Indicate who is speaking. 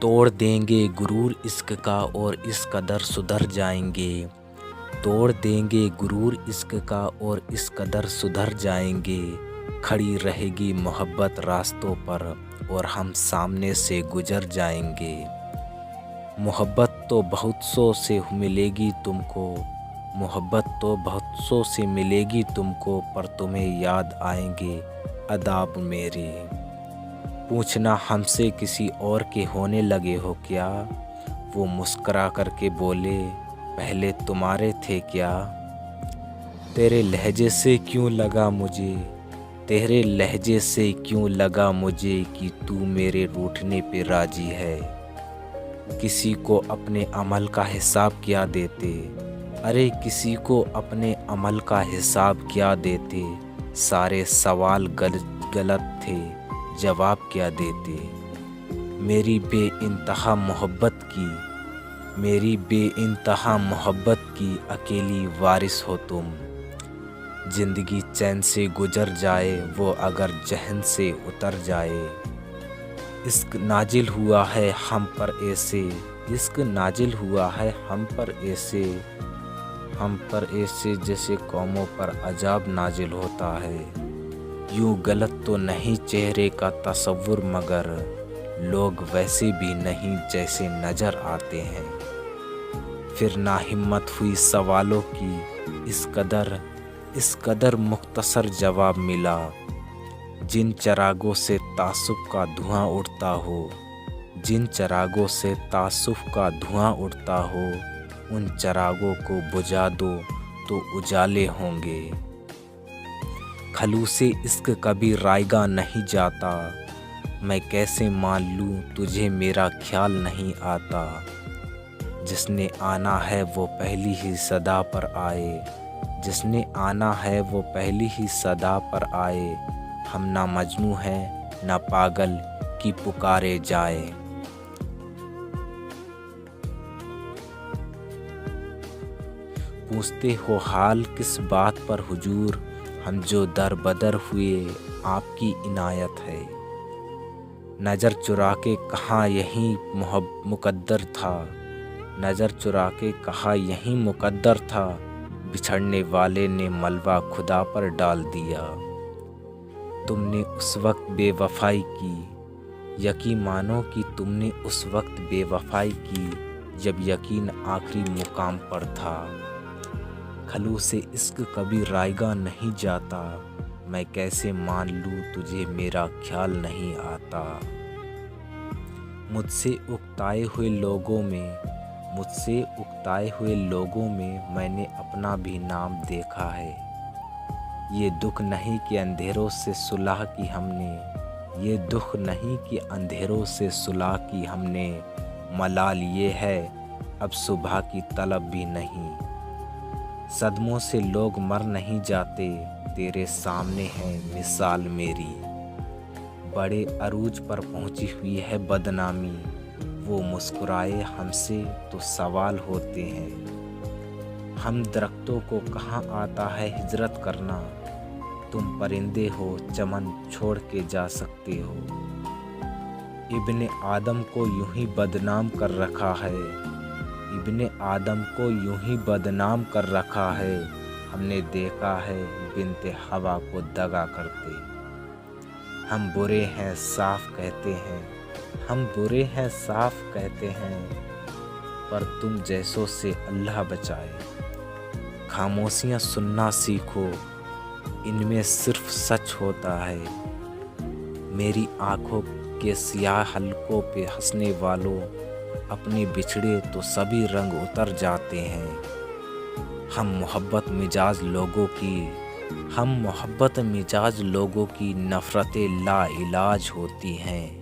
Speaker 1: तोड़ देंगे गुरूर इश्क का और इस कदर सुधर जाएंगे। तोड़ देंगे गुरूर इश्क का और इस कदर सुधर जाएंगे। खड़ी रहेगी मोहब्बत रास्तों पर और हम सामने से गुजर जाएंगे। मोहब्बत तो बहुत सौ से मिलेगी तुमको, मोहब्बत तो बहुत सौ से मिलेगी तुमको, पर तुम्हें याद आएंगे अदाब मेरे। पूछना हमसे किसी और के होने लगे हो क्या, वो मुस्करा करके बोले पहले तुम्हारे थे क्या। तेरे लहजे से क्यों लगा मुझे, तेरे लहजे से क्यों लगा मुझे कि तू मेरे रूठने पे राजी है। किसी को अपने अमल का हिसाब क्या देते, अरे किसी को अपने अमल का हिसाब क्या देते। सारे सवाल गलत थे, जवाब क्या देते। मेरी बेइंतहा मोहब्बत की, मेरी बेइंतहा मोहब्बत की अकेली वारिस हो तुम। ज़िंदगी चैन से गुजर जाए वो अगर जहन से उतर जाए। इश्क नाजिल हुआ है हम पर ऐसे, इश्क नाजिल हुआ है हम पर ऐसे, हम पर ऐसे जैसे कौमों पर अजाब नाजिल होता है। यूँ गलत तो नहीं चेहरे का तसव्वुर, मगर लोग वैसे भी नहीं जैसे नज़र आते हैं। फिर ना हिम्मत हुई सवालों की, इस कदर मुख्तसर जवाब मिला। जिन चरागों से तासुब का धुआं उड़ता हो, जिन चरागों से तासुब का धुआं उड़ता हो, उन चरागों को बुझा दो तो उजाले होंगे। खलूसे इश्क कभी रायगा नहीं जाता, मैं कैसे मान लूँ तुझे मेरा ख्याल नहीं आता। जिसने आना है वो पहली ही सदा पर आए, जिसने आना है वो पहली ही सदा पर आए। हम ना मजनू हैं ना पागल कि पुकारे जाए। पूछते हो हाल किस बात पर हुजूर, हम जो दर बदर हुए आपकी इनायत है। नज़र चुरा के कहा यही मुकद्दर था, नज़र चुरा के कहा यही मुकद्दर था। बिछड़ने वाले ने मलबा खुदा पर डाल दिया। तुमने उस वक्त बेवफाई की, यकीन मानो कि तुमने उस वक्त बेवफाई की, जब यकीन आखिरी मुकाम पर था। खलूसे इश्क कभी रायगा नहीं जाता, मैं कैसे मान लूँ तुझे मेरा ख्याल नहीं आता। मुझसे उकताए हुए लोगों में, मुझसे उकताए हुए लोगों में मैंने अपना भी नाम देखा है। ये दुख नहीं कि अंधेरों से सुलह की हमने, ये दुख नहीं कि अंधेरों से सुलह की हमने। मलाल ये है अब सुबह की तलब भी नहीं। सदमों से लोग मर नहीं जाते, तेरे सामने है मिसाल मेरी। बड़े अरूज पर पहुंची हुई है बदनामी, वो मुस्कुराए हमसे तो सवाल होते हैं। हम दरख्तों को कहाँ आता है हिजरत करना, तुम परिंदे हो चमन छोड़ के जा सकते हो। इब्ने आदम को यूं ही बदनाम कर रखा है, इब्ने आदम को यूं ही बदनाम कर रखा है। हमने देखा है बिनते हवा को दगा करते। हम बुरे हैं साफ कहते हैं, हम बुरे हैं साफ कहते हैं, पर तुम जैसों से अल्लाह बचाए। खामोशियाँ सुनना सीखो, इनमें सिर्फ सच होता है। मेरी आँखों के सियाह हलकों पे हंसने वालों, अपने बिछड़े तो सभी रंग उतर जाते हैं। हम मोहब्बत मिजाज लोगों की, हम मोहब्बत मिजाज लोगों की नफ़रतें ला इलाज होती हैं।